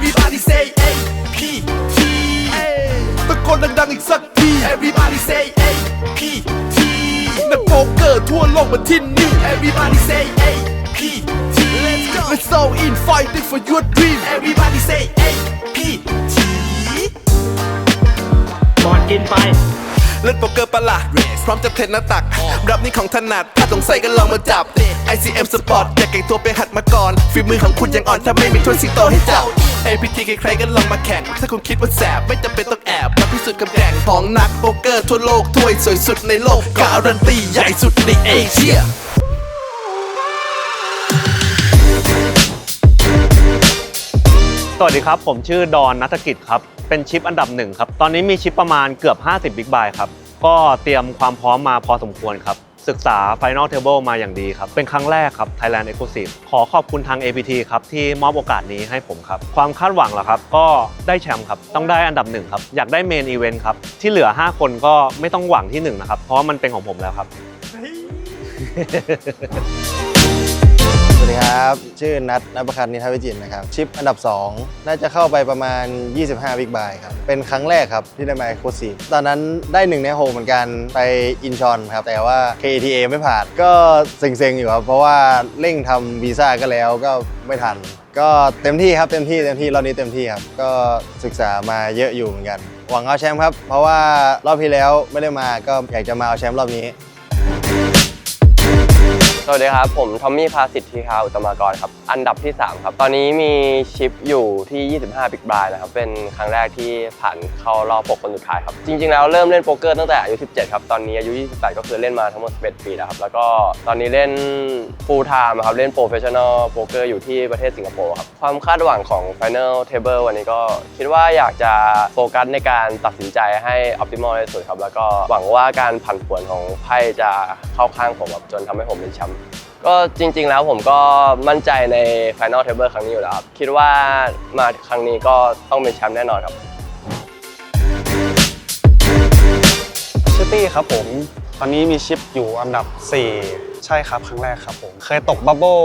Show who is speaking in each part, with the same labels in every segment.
Speaker 1: Everybody say A P T ตะโกนดังๆอีกสักที Everybody say A P T นักโป๊กเกอร์ทั่วโลกมาที่นี่ Everybody say A P T Let's all in fighting for your dream Everybody say A P T
Speaker 2: ก่อนกินไป
Speaker 1: เล่นโป๊กเกอร์ปะล่ะพร้อมจะเทรนหน้าตักรับนี่ของถนัดถ้าสงสัยก็ลองมาจับ ICM Sport อย่าเก่งตัวไปหัดมาก่อนฝีมือของคุณยังอ่อนถ้าไม่มีถ้วยสิงโตให้จับ APT ใครๆก็ลองมาแข่งถ้าคุณคิดว่าแสบไม่จำเป็นต้องแอบมาพิสูจน์กับแข่งของนักโป๊กเกอร์ทั่วโลกถ้วยสวยสุดในโลกการันตีใหญ่สุดในเอเชีย
Speaker 2: สวัสดีครับผมชื่อดอนณัฐกิจครับเป็นชิปอันดับ1ครับตอนนี้มีชิปประมาณเกือบ50 Big Buy ครับก็เตรียมความพร้อมมาพอสมควรครับศึกษา Final Table มาอย่างดีครับเป็นครั้งแรกครับ Thailand Exclusive ขอขอบคุณทาง APT ครับที่มอบโอกาสนี้ให้ผมครับความคาดหวังเหรอครับก็ได้แชมป์ครับต้องได้อันดับ1ครับอยากได้เมนอีเวนต์ครับที่เหลือ5คนก็ไม่ต้องหวังที่1นะครับเพราะว่ามันเป็นของผมแล้วครับ
Speaker 3: สวัสดีครับชื่อนัท ณประคัน นิทวิจิตรนะครับชิปอันดับ2น่าจะเข้าไปประมาณ25 Big Buy ครับเป็นครั้งแรกครับที่ได้มา Exclusive ตอนนั้นได้1ใน6เหมือนกันไปอินชอนครับแต่ว่า KTA ไม่ผ่านก็เซ็งๆอยู่ครับเพราะว่าเร่งทำวีซ่าก็แล้วก็ไม่ทันก็เต็มที่ครับเต็มที่รอบนี้เต็มที่ครับก็ศึกษามาเยอะอยู่เหมือนกันหวังเอาแชมป์ครับเพราะว่ารอบที่แล้วไม่ได้มาก็อยากจะมาเอาแชมป์รอบนี้
Speaker 4: สวัสดีครับผมทอมมี่ภาสิทธิคาอุตมากรครับอันดับที่3ครับตอนนี้มีชิปอยู่ที่25 Big Buy นะครับเป็นครั้งแรกที่ผ่านเข้ารอบ6คนสุดท้ายครับจริงๆแล้วเริ่มเล่นโป๊กเกอร์ตั้งแต่อายุ17ครับตอนนี้อายุ28ก็คือเล่นมาทั้งหมด11 ปีแล้วครับแล้วก็ตอนนี้เล่น full time ครับเล่น professional โป๊กเกอร์อยู่ที่ประเทศสิงคโปร์ครับความคาดหวังของ Final Table วันนี้ก็คิดว่าอยากจะโฟกัสในการตัดสินใจให้ optimal ที่สุดครับแล้วก็หวังว่าการผันผวนของไพ่จะเข้าข้างผมครับจนทำให้ผมเป็นแชมป์ก็จริงๆแล้วผมก็มั่นใจใน Final Table ครั้งนี้อยู่แล้วครับคิดว่ามาครั้งนี้ก็ต้องเป็นแชมป์แน่นอนครับ
Speaker 5: ชื่อตี้ครับผมตอนนี้มีชิปอยู่อันดับ4ใช่ครับครั้งแรกครับผมเคยตกบับเบิ้ล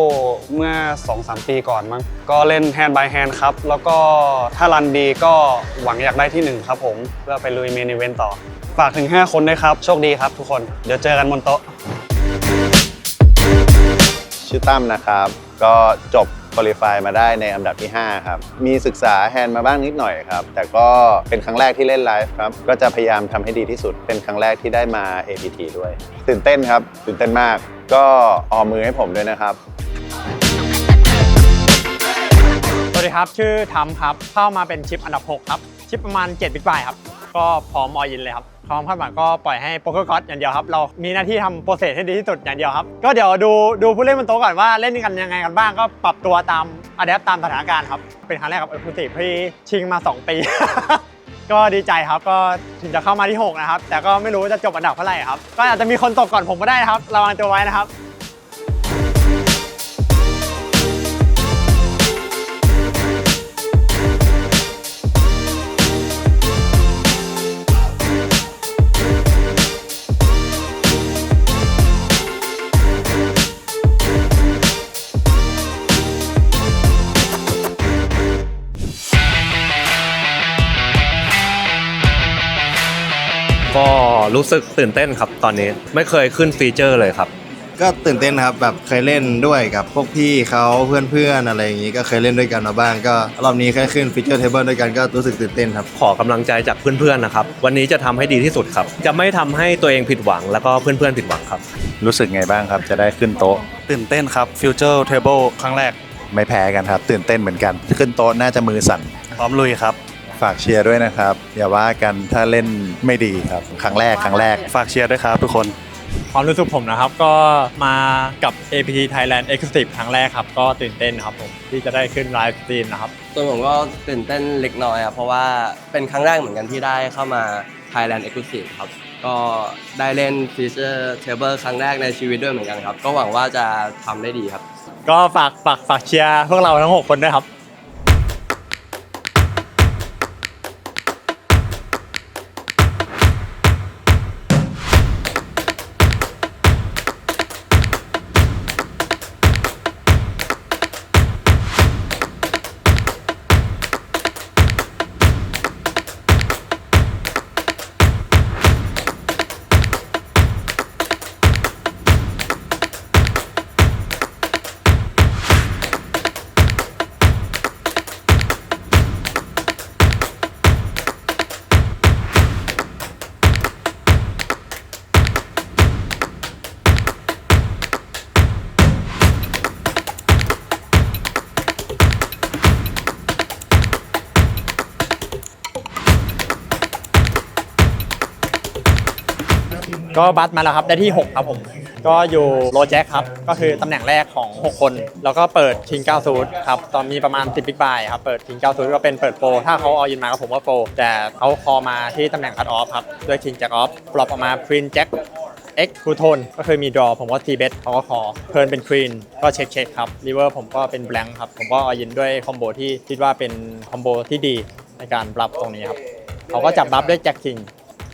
Speaker 5: เมื่อ 2-3 ปีก่อนมั้งก็เล่นแฮนด์บายแฮนด์ครับแล้วก็ถ้ารันดีก็หวังอยากได้ที่1ครับผมเพื่อไปลุยเมนอีเวนต์ต่อฝากถึง5คนด้วยครับโชคดีครับทุกคนเดี๋ยวเจอกันบนโต๊ะ
Speaker 6: ชื่อตั้มนะครับก็จบคุริฟายมาได้ในอันดับที่5ครับมีศึกษาแฮนด์มาบ้างนิดหน่อยครับแต่ก็เป็นครั้งแรกที่เล่นไลฟ์ครับก็จะพยายามทำให้ดีที่สุดเป็นครั้งแรกที่ได้มา APT ด้วยตื่นเต้นครับตื่นเต้นมากก็ออมมือให้ผมด้วยนะครับ
Speaker 7: สวัสดีครับชื่อทัมครับเข้ามาเป็นชิปอันดับ6ครับชิปประมาณ7 Big Buy ครับก็พร้อมออินเลยครับความคาดหวังก็ปล่อยให้โป๊กเกอร์ก็อดอย่างเดียวครับเรามีหน้าที่ทำโปรเซสให้ดีที่สุดอย่างเดียวครับก็เดี๋ยวดูผู้เล่นบนโต๊ะก่อนว่าเล่นกันยังไงกันบ้างก็ปรับตัวตามอะแดปตามสถานการณ์ครับเป็นครั้งแรกกับExclusiveที่ชิงมา2 ปี ก็ดีใจครับก็ถึงจะเข้ามาที่6นะครับแต่ก็ไม่รู้จะจบอันดับเท่าไหร่ครับก็อาจจะมีคนตกก่อนผมก็ได้นะครับระวังตัวไว้นะครับ
Speaker 2: ก็รู้สึกตื่นเต้นครับตอนนี้ไม่เคยขึ้นฟีเจอร์เลยครับ
Speaker 3: ก็ตื่นเต้นครับแบบเคยเล่นด้วยกับพวกพี่เขาเพื่อนๆอะไรอย่างนี้ก็เคยเล่นด้วยกันมาบ้างก็รอบนี้แค่ขึ้นฟีเจอร์เทเบิลด้วยกันก็รู้สึกตื่นเต้นครับ
Speaker 2: ขอกำลังใจจากเพื่อนๆนะครับวันนี้จะทำให้ดีที่สุดครับจะไม่ทำให้ตัวเองผิดหวังแล้วก็เพื่อนๆผิดหวังครับ
Speaker 6: รู้สึกไงบ้างครับจะได้ขึ้นโต๊ะ
Speaker 5: ตื่นเต้นครับฟิวเจอร์เทเบิลครั้งแรก
Speaker 6: ไม่แพ้กันครับตื่นเต้นเหมือนกันขึ้นโต๊ะน่าจะมือสั่น
Speaker 5: พร้อมลุยครับ
Speaker 6: ฝากเชียร์ด้วยนะครับอย่าว่ากันถ้าเล่นไม่ดีครับครั้งแรก
Speaker 5: ฝากเชียร์ด้วยครับทุกคน
Speaker 7: ความรู้สึกผมนะครับก็มากับ APT Thailand Exclusive ครั้งแรกครับก็ตื่นเต้นครับผมที่จะได้ขึ้นไลฟ์สตรีมนะครับ
Speaker 4: ส่วนผมก็ตื่นเต้นเล็กน้อยครับเพราะว่าเป็นครั้งแรกเหมือนกันที่ได้เข้ามา Thailand Exclusive ครับก็ได้เล่นฟีเจอร์เทเบิลครั้งแรกในชีวิตด้วยเหมือนกันครับก็หวังว่าจะทำได้ดีครับ
Speaker 7: ก็ฝากเชียร์พวกเราทั้ง6คนด้วยครับ ก็บัสมาแล้วครับได้ที่ 6 ครับผมก็อยู่โรแจ็คครับก็คือตำแหน่งแรกของ 6 คนแล้วก็เปิดคิง90ครับตอนมีประมาณ10บิ๊กไบค์ครับเปิดคิง90ก็เป็นเปิดโปรถ้าเขาเอายินมาก็ผมว่าโปรแต่เขาคอมาที่ตำแหน่งคัตออฟครับด้วยคิงแจ็คออฟปลอบออกมาพรินแจ็คX คูโทนก็คือมีดรอผมก็ทีเบสเขาก็คอเพิร์นเป็นควีนก็เช็คครับริเวอร์ผมก็เป็นแบงค์ครับผมก็เอายินด้วยคอมโบที่คิดว่าเป็นคอมโบที่ดีในการรับตรงนี้ครับเขาก็จับรับด้วยแจ็คคิง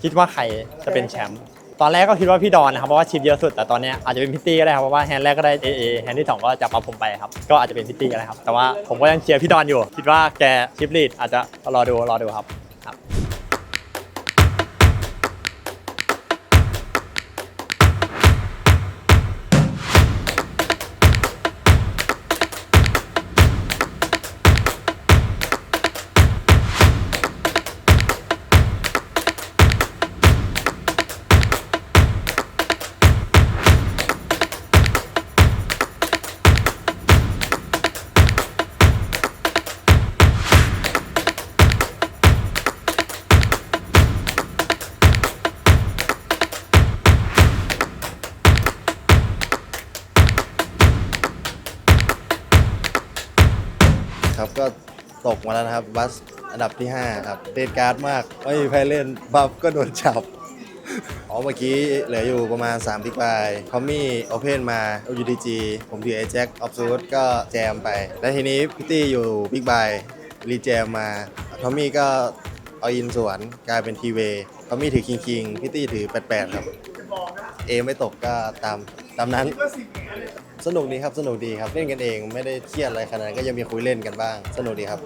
Speaker 7: คิดว่าใครจะเป็นแชมป์ตอนแรกก็คิดว่าพี่ดอนนะครับเพราะว่าชิปเยอะสุดแต่ตอนนี้อาจจะเป็นพิตตี้ก็ได้ครับเพราะว่าแฮนด์แรกก็ได้ AA แฮนด์ที่2ก็จับรับผมไปครับก็อาจจะเป็นพิตตี้ก็ได้ครับแต่ว่าผมก็ยังเชียร์พี่ดอนอยู่คิดว่าแกชิปลีดอาจจะรอดูครับ
Speaker 3: ครับก็ตกมาแล้วนะครับบัสอันดับที่ 5 ครับเดดการ์ดมากไม่มีใครเล่นบัฟก็โดนจับเมื่อกี้เหลืออยู่ประมาณ3บิ๊กไบค์ทอมมี่โอเพนมา UDG ผมถือไอ้แจ็คออฟซูดก็แจมไปแล้วทีนี้พิตตี้อยู่บิ๊กไบค์รีแจมมาทอมมี่ก็เอาอินสวนกลายเป็นทีเวทอมมี่ถือคิงพิตตี้ถือ88ครับเอไม่ตกก็ตามนั้นสนุกดีครับสนุกดีครับเล่นกันเองไม่ได้เครียดอะไรขนาดนั้นก็ยังมีคุยเล่นกันบ้างสนุกดีครับ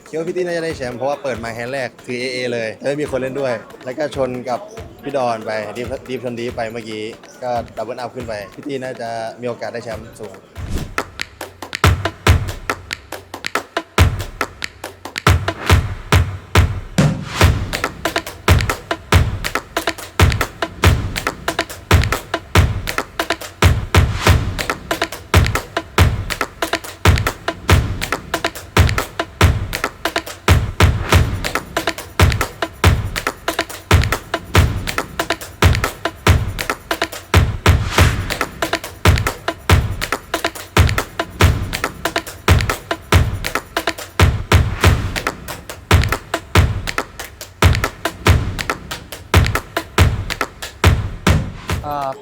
Speaker 3: คิดว่าพี่ตี้น่าจะได้แชมป์เพราะว่าเปิดมาแฮนด์แรกถือ AA เลยแล้วมีคนเล่นด้วยแล้วก็ชนกับพี่ดอนไปดีฟชนดีไปเมื่อกี้ก็ดับเบิลอัพขึ้นไปพี่ตี้น่าจะมีโอกาสได้แชมป์สูง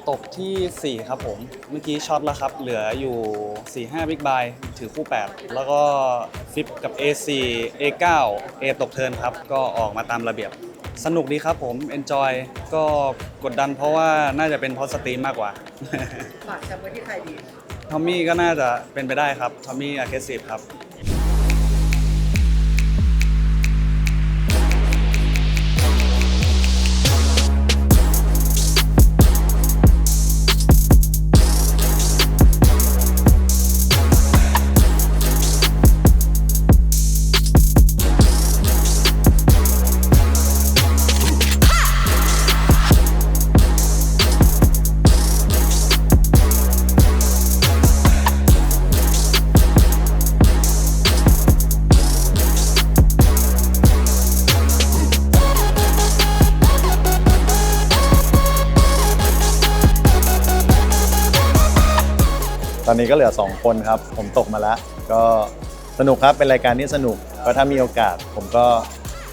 Speaker 5: ตกที่ 4 ครับผมเมื่อกี้ช็อตแล้วครับเหลืออยู่ 4-5 บิ๊กไบค์ถือคู่ 8 แล้วก็ฟิปกับ A4 A9 A ตกเทิร์นครับก็ออกมาตามระเบียบสนุกดีครับผม Enjoy ก็กดดันเพราะว่าน่าจะเป็นเพราะสตรีมมากกว่าฝากแชมป์ไว้ที่ใครดีทอมมี่ก็น่าจะเป็นไปได้ครับทอมมี่อาร์เคสซีฟครับ
Speaker 6: ตอนนี้ก็เหลือ2คนครับผมตกมาแล้วก็สนุกครับเป็นรายการที่สนุกก็ถ้ามีโอกาสผมก็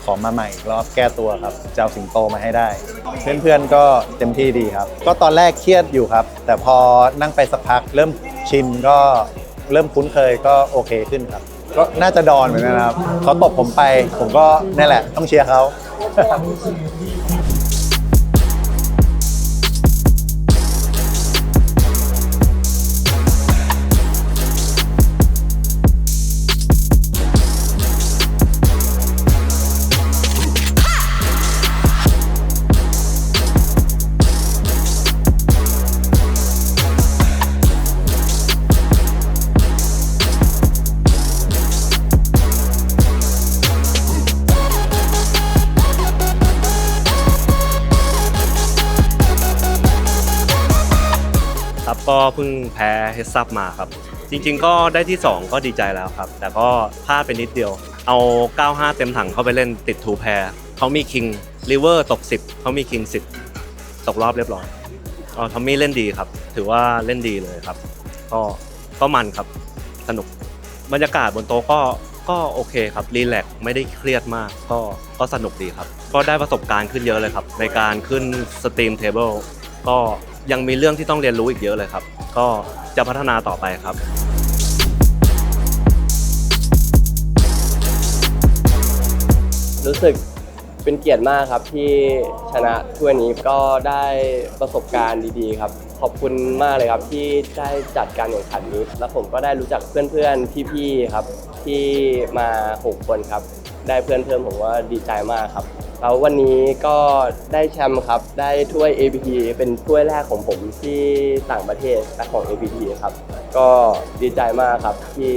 Speaker 6: ขอมาใหม่อีกรอบแก้ตัวครับจะเอาสิงโตมาให้ได้เพื่อนๆก็เต็มที่ดีครับก็ตอนแรกเครียดอยู่ครับแต่พอนั่งไปสักพักเริ่มชินก็เริ่มคุ้นเคยก็โอเคขึ้นครับก็น่าจะดอนเหมือนกันครับเขาตบผมไปผมก็นี่แหละต้องเชียร์เขา
Speaker 2: ก็เพิ่งแพ้เฮดซับมาครับจริงๆก็ได้ที่ 2 ก็ดีใจแล้วครับแต่ก็พลาดไปนิดเดียวเอา 95 เต็มถังเข้าไปเล่นติดทูแพรเขามีคิงริเวอร์ตก 10เขามีคิง 10 ตกรอบเรียบร้อย ทอมมี่เล่นดีครับถือว่าเล่นดีเลยครับก็มันครับสนุกบรรยากาศบนโต๊ะก็โอเคครับรีแลกซ์ไม่ได้เครียดมากก็สนุกดีครับก็ได้ประสบการณ์ขึ้นเยอะเลยครับในการขึ้นสตรีมเทเบิลก็ยังมีเรื่องที่ต้องเรียนรู้อีกเยอะเลยครับก็จะพัฒนาต่อไปครับ
Speaker 4: รู้สึกเป็นเกียรติมากครับที่ชนะถ้วยนี้ก็ได้ประสบการณ์ดีๆครับขอบคุณมากเลยครับที่ได้จัดการแข่งขันนี้แล้วผมก็ได้รู้จักเพื่อนๆพี่ๆครับที่มา6คนครับได้เพื่อนเพิ่มผมว่าดีใจมากครับแล้ววันนี้ก็ได้แชมป์ครับได้ถ้วย APT เป็นถ้วยแรกของผมที่ต่างประเทศและของ APT ครับก็ดีใจมากครับที่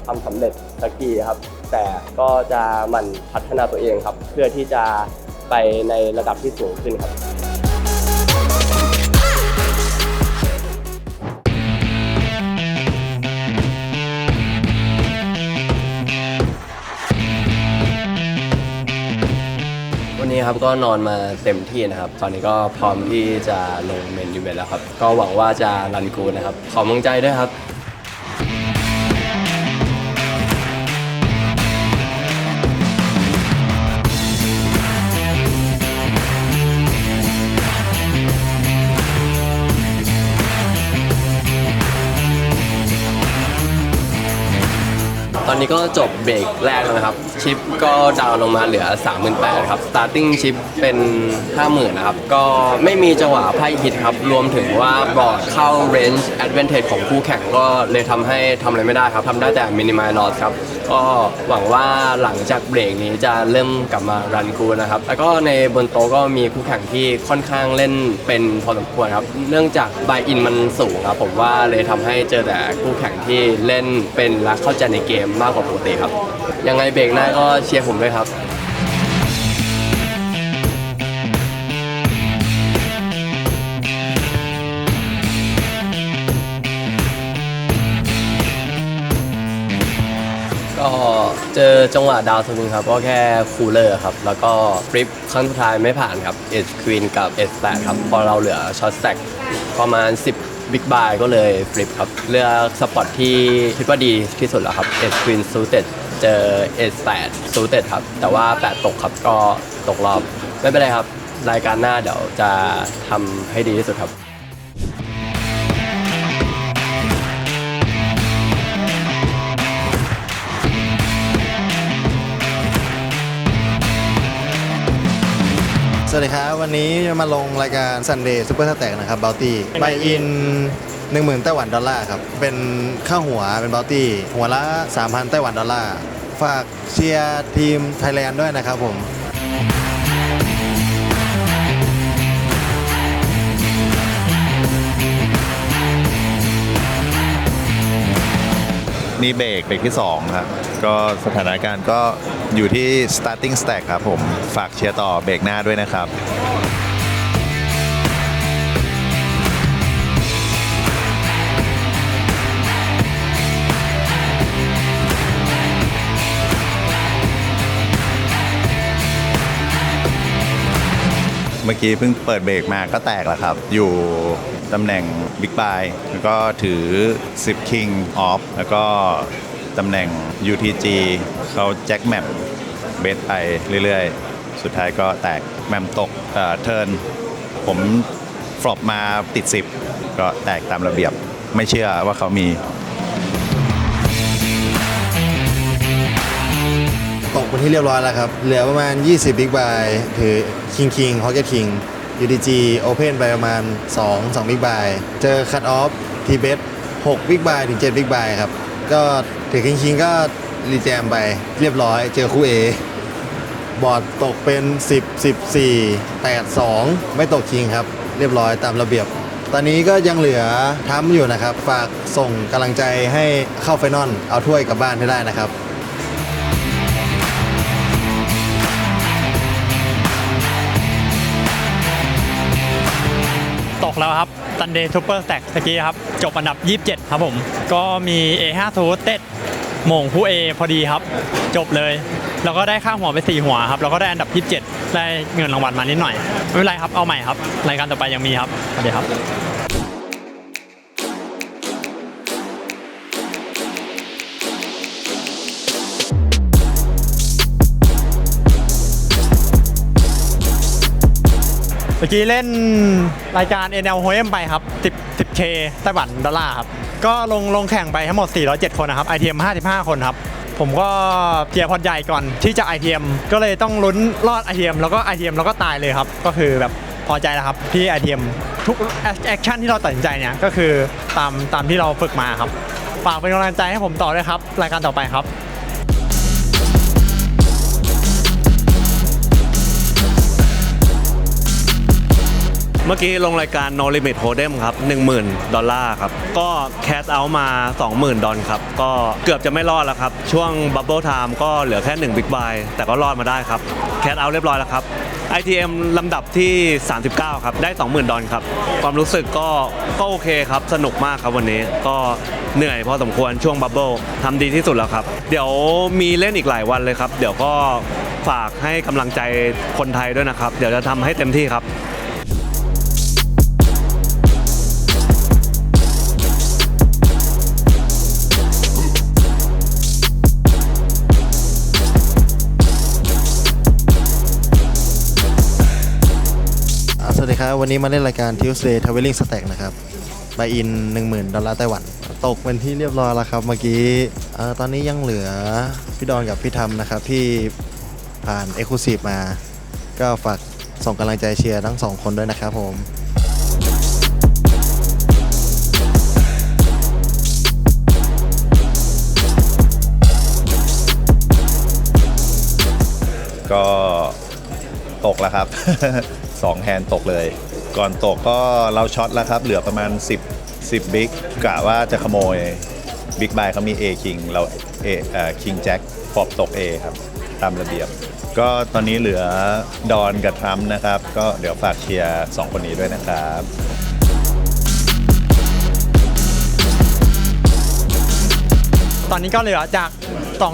Speaker 4: ทำสำเร็จสักทีครับแต่ก็จะหมั่นพัฒนาตัวเองครับเพื่อที่จะไปในระดับที่สูงขึ้นครับวันนี้ครับก็นอนมาเต็มที่นะครับตอนนี้ก็พร้อมที่จะลงเมนยูเวนแล้วครับก็หวังว่าจะรันกูดนะครับขอกำลังใจด้วยครับตอนนี้ก็จบเบรกแรกแล้วนะครับชิปก็ดาวน์ลงมาเหลือ 38,000 ครับ starting ชิปเป็น 50,000 นะครับก็ไม่มีจังหวะไพ่ฮิตครับรวมถึงว่าบอร์ดเข้า range advantage ของคู่แข่งก็เลยทำให้ทำอะไรไม่ได้ครับทำได้แต่ minimize loss ครับก็หวังว่าหลังจากเบรกนี้จะเริ่มกลับมารันกูนะครับแล้วก็ในบนโต๊ะก็มีคู่แข่งที่ค่อนข้างเล่นเป็นพอสมควรครับเนื่องจาก buy in มันสูงครับผมว่าเลยทำให้เจอแต่คู่แข่งที่เล่นเป็นและเข้าใจในเกมมากกว่าปกติครับยังไงเบรกหน้าก็เชียร์ผมด้วยครับก็เจอจังหวะดาวสวิงครับก็แค่คูลเลอร์ครับแล้วก็ฟลิปครั้งสุดท้ายไม่ผ่านครับเอสควีนกับเอสแปดครับพอเราเหลือช็อตแซกประมาณ10บิ๊กบายก็เลยฟลิปครับเลือกสปอตที่คิดว่าดีที่สุดแล้วครับเอสควีนซูเต็ดเจอเอสแปดซูเต็ดครับแต่ว่า8ตกครับก็ตกรอบไม่เป็นไรครับรายการหน้าเดี๋ยวจะทำให้ดีที่สุดครับ
Speaker 3: สวัสดีครับวันนี้มาลงรายการ Sunday Super Stack นะครับบา u ตี้ใบอิน 10,000 ไต้หวันดอลลาร์ครับเป็นค่าหัวเป็นบา u ตี้หัวละ 3,000 ไต้หวันดอลลาร์ฝากเชียร์ทีมไทยแลนด์ด้วยนะครับผม
Speaker 6: นี่เบรกที่2ครับก็สถานการณ์ก็อยู่ที่ starting stack ครับผมฝากเชียร์ต่อเบรกหน้าด้วยนะครับเมื่อกี้เพิ่งเปิดเบรกมาก็แตกแล้วครับอยู่ตำแหน่ง Big Buy แล้วก็ถือ 10 King Off แล้วก็ตำแหน่ง UTG เขาแจ็คแมปเบสไปเรื่อยๆ สุดท้ายก็แตกแมมตกเทิร์นผมฟลอปมาติด 10 ก็แตกตามระเบียบไม่เชื่อว่าเขามี
Speaker 3: ตกเป็นที่เรียบร้อยแล้วครับเหลือประมาณ20 Big Buy ถือ King Pocket King UTG Open ไปประมาณ2 Big Buy เจอ Cut Off T-Bet 6 Big Buy ถึง7 Big Buy ครับก็ถือ King ก็รีแจมไปเรียบร้อยเจอคู่ A บอร์ดตกเป็น10 14 8 2ไม่ตก King ครับเรียบร้อยตามระเบียบตอนนี้ก็ยังเหลือทั้มอยู่นะครับฝากส่งกำลังใจให้เข้าไฟนอลเอาถ้วยกลับบ้านให้ได้นะครับ
Speaker 7: ตกแล้วครับ Sunday Super Stack ตะกี้ครับจบอันดับ 27 ครับผมก็มี A5 Suited โมงผู้ A พอดีครับจบเลยแล้วก็ได้ค่าหัวไป4หัวครับแล้วก็ได้อันดับ27ได้เงินรางวัลมานิดหน่อยไม่เป็นไรครับเอาใหม่ครับรายการต่อไปยังมีครับสวัสดีครับเมื่อกี้เล่นรายการ NL HOM ไปครับ10K ไต้หวันดอลลาร์ครับก็ลงแข่งไปทั้งหมด407คนนะครับ ITM 55 คนครับผมก็เกียร์พอดใหญ่ก่อนที่จะ ITM ก็เลยต้องลุ้นรอด ITM แล้วก็ ITM แล้วก็ตายเลยครับก็คือแบบพอใจแล้วครับที่ ITM ทุกแอคชั่นที่เราตัดสินใจเนี่ยก็คือตามที่เราฝึกมาครับฝากเป็นกำลังใจให้ผมต่อด้วยครับรายการต่อไปครับ
Speaker 2: เมื่อกี้ลงรายการ No Limit Hold'em ครับ $10,000 ครับก็แคสเอาท์มา $20,000 ครับก็เกือบจะไม่รอดแล้วครับช่วง Bubble Time ก็เหลือแค่1 Big Buy แต่ก็รอดมาได้ครับแคสเอาท์เรียบร้อยแล้วครับ ITM ลำดับที่39ครับได้$20,000ครับความรู้สึกก็โอเคครับสนุกมากครับวันนี้ก็เหนื่อยพอสมควรช่วง Bubble ทำดีที่สุดแล้วครับเดี๋ยวมีเล่นอีกหลายวันเลยครับเดี๋ยวก็ฝากให้กำลังใจคนไทยด้วยนะครับเดี๋ยวจะทำให้เต็มที่ครับ
Speaker 3: สวัสดีครับวันนี้มาเล่นรายการ Tuesday Traveling Stack นะครับบายอิน$10,000ไต้หวันตกเป็นที่เรียบร้อยแล้วครับเมื่อกี้ตอนนี้ยังเหลือพี่ดอนกับพี่ธรรมนะครับที่ผ่าน Exclusive มาก็ฝากส่งกำลังใจเชียร์ทั้ง2คนด้วยนะครับผม
Speaker 6: ก็ตกแล้วครับ 2 แฮนด์ตกเลย ก่อนตกก็เราช็อตแล้วครับเหลือประมาณ10บิ๊กกะว่าจะขโมยบิ๊กบายเขามี A King เรา King Jack ฟอบตก A ครับตามระเบียบก็ตอนนี้เหลือดอนกับทรัมป์นะครับก็เดี๋ยวฝากเชียร์2คนนี้ด้วยนะครับ
Speaker 7: ตอนนี้ก็เหลือจาก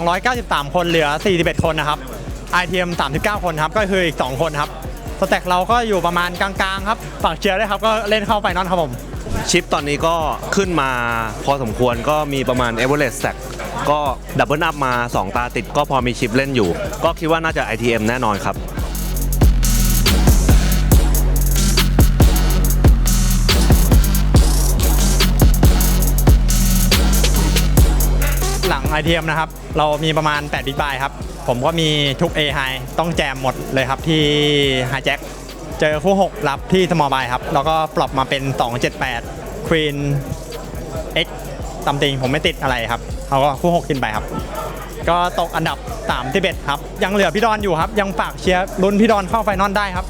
Speaker 7: 293คนเหลือ41คนนะครับ ITM 39คนครับก็คืออีก2คนครับสแต็กเราก็อยู่ประมาณกลางๆครับฝากเชียร์ด้วยครับก็เล่นเข้าไฟนอลครับผม
Speaker 2: ชิปตอนนี้ก็ขึ้นมาพอสมควรก็มีประมาณ Average Stack ก็ดับเบิลอัพมา2 ตาติดก็พอมีชิปเล่นอยู่ก็คิดว่าน่าจะ ITM แน่นอนครับ
Speaker 7: หลัง ITM นะครับเรามีประมาณ8 Big Buy ครับผมก็มีทุก A High ต้องแจมหมดเลยครับที่ High Jack เจอคู่6รับที่ Small Buy ครับแล้วก็ปรับมาเป็น278 Queen X ตามจริงผมไม่ติดอะไรครับเขาก็คู่6ขึ้นไปครับก็ตกอันดับ31ครับยังเหลือพี่ดอนอยู่ครับยังฝากเชียร์ลุ้นพี่ดอนเข้าไฟนอลได้ครับ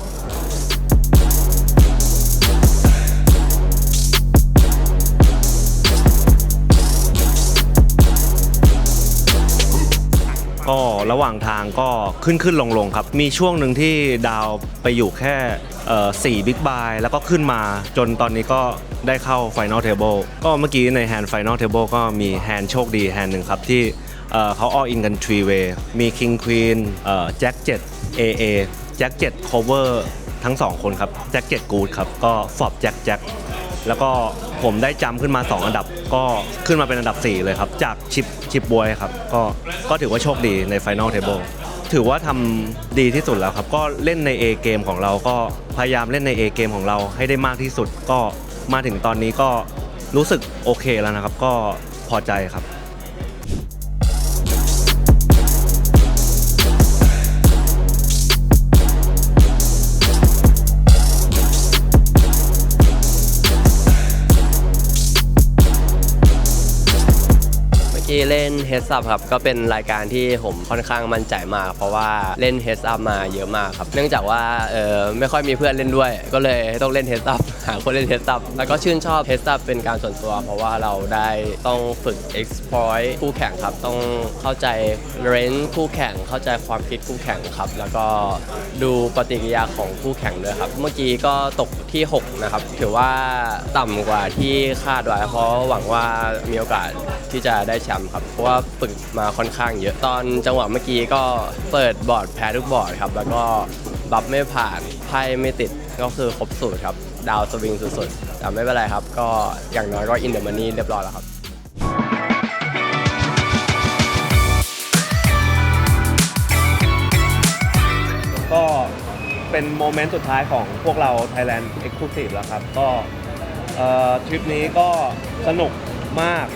Speaker 2: ก็ระหว่างทางก็ขึ้นลงครับมีช่วงหนึ่งที่ดาวไปอยู่แค่4 Big Buy แล้วก็ขึ้นมาจนตอนนี้ก็ได้เข้า Final Table ก็เมื่อกี้ใน Hand Final Table ก็มี Hand โชคดี Hand หนึ่งครับที่เขา all in กัน 3 way มี King Queen Jack 7 AA Jack 7 cover ทั้ง2คนครับ Jack 7 good ครับก็ Flop Jack แล้วก็ผมได้จำขึ้นมา2อันดับก็ขึ้นมาเป็นอันดับ4เลยครับจากชิปบวยครับก็ถือว่าโชคดีใน Final Table ถือว่าทำดีที่สุดแล้วครับก็เล่นใน A เกมของเราก็พยายามเล่นใน A เกมของเราให้ได้มากที่สุดก็มาถึงตอนนี้ก็รู้สึกโอเคแล้วนะครับก็พอใจครับ
Speaker 4: ที่เล่น Heads Up ครับก็เป็นรายการที่ผมค่อนข้างมั่นใจมากเพราะว่าเล่น Heads Up มาเยอะมากครับเนื่องจากว่าไม่ค่อยมีเพื่อนเล่นด้วยก็เลยต้องเล่น Heads Up หาคนเล่น Heads Up แล้วก็ชื่นชอบ Heads Up เป็นการส่วนตัวเพราะว่าเราได้ต้องฝึก exploit คู่แข่งครับต้องเข้าใจ range คู่แข่งเข้าใจความคิดคู่แข่งครับแล้วก็ดูปฏิกิริยาของคู่แข่งด้วยครับเมื่อกี้ก็ตกที่6นะครับถือว่าต่ำกว่าที่คาดไว้เพราะหวังว่ามีโอกาสที่จะได้แชมป์ ครับเพราะว่าฝึกมาค่อนข้างเยอะตอนจังหวะเมื่อกี้ก็เปิดบอร์ดแพ้ทุกบอร์ดครับแล้วก็บัฟไม่ผ่านไพ่ไม่ติดก็คือครบสูตรครับดาวสวิงสุดๆแต่ไม่เป็นไรครับก็อย่างน้อยก็อินเดอะมันนี่เรียบร้อยแล้วครับ
Speaker 2: ก็เป็นโมเมนต์สุดท้ายของพวกเรา Thailand Exclusive แล้วครับก็ทริปนี้ก็สนุกมาก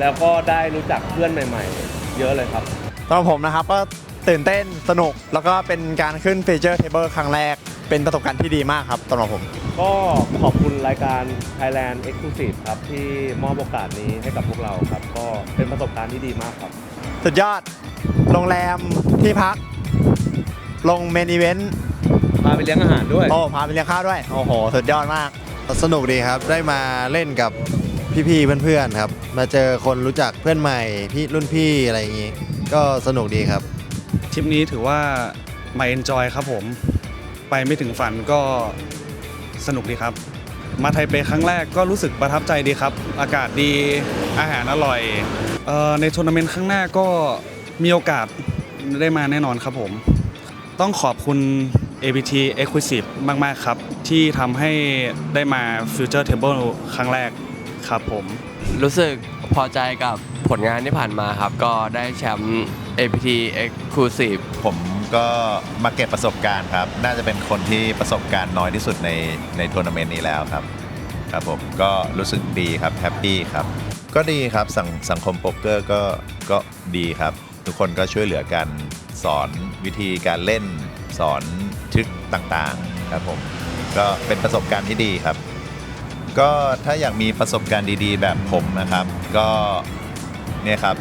Speaker 2: แล้วก็ได้รู้จักเพื่อนใหม่ๆ เยอะเลยครับ
Speaker 7: สำหรับผมนะครับก็ตื่นเต้นสนุกแล้วก็เป็นการขึ้นฟีเจอร์เทเบิลครั้งแรกเป็นประสบการณ์ที่ดีมากครับสำหรับผม
Speaker 2: ก็ขอบคุณรายการ Thailand Exclusive ครับที่มอบโอกาสนี้ให้กับพวกเราครับ ก็เป็นประสบการณ์ที่ดีมากครับ
Speaker 7: สุดยอดโรงแรมที่พักลงเมนอีเวนต์
Speaker 2: พาไปเลี้ยงอาหารด้วย
Speaker 7: โอ้พาไปเลี้ยงข้าวด้วยโอ้โหสุดยอดมาก
Speaker 3: สนุกดีครับได้มาเล่นกับพี่ๆเพื่อนๆครับมาเจอคนรู้จักเพื่อนใหม่พี่รุ่นพี่อะไรอย่างงี้ก็สนุกดีครับ
Speaker 5: ทริปนี้ถือว่ามาเอนจอยครับผม ไปไม่ถึงฝันก็สนุกดีครับ มาไทเปครั้งแรกก็รู้สึกประทับใจดีครับ อากาศดีอาหารอร่อยในทัวร์นาเมนต์ข้างหน้าก็มีโอกาสได้มาแน่นอนครับผม ต้องขอบคุณ APT Exclusive มาก ๆ ครับ ที่ทำให้ได้มา Future Table ครั้งแรกครับผม
Speaker 4: รู้สึกพอใจกับผลงานที่ผ่านมาครับก็ได้แชมป์ APT Exclusive
Speaker 6: ผมก็มาเก็บประสบการณ์ครับ น่าจะเป็นคนที่ประสบการณ์น้อยที่สุดในทัวร์นาเมนต์นี้แล้วครับครับผมก็รู้สึกดีครับแฮปปี้ครับก็ดีครับสังคมโป๊กเกอร์ก็ดีครับ ทุกคนก็ช่วยเหลือกันสอนวิธีการเล่นสอนทริคต่างๆครับผมก็เป็นประสบการณ์ที่ดีครับ ก็ถ้าอยากมีประสบการณ์ดีๆ แบบผมนะครับ ก็เนี่ยครับ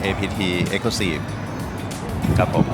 Speaker 6: APT Exclusive ครับผม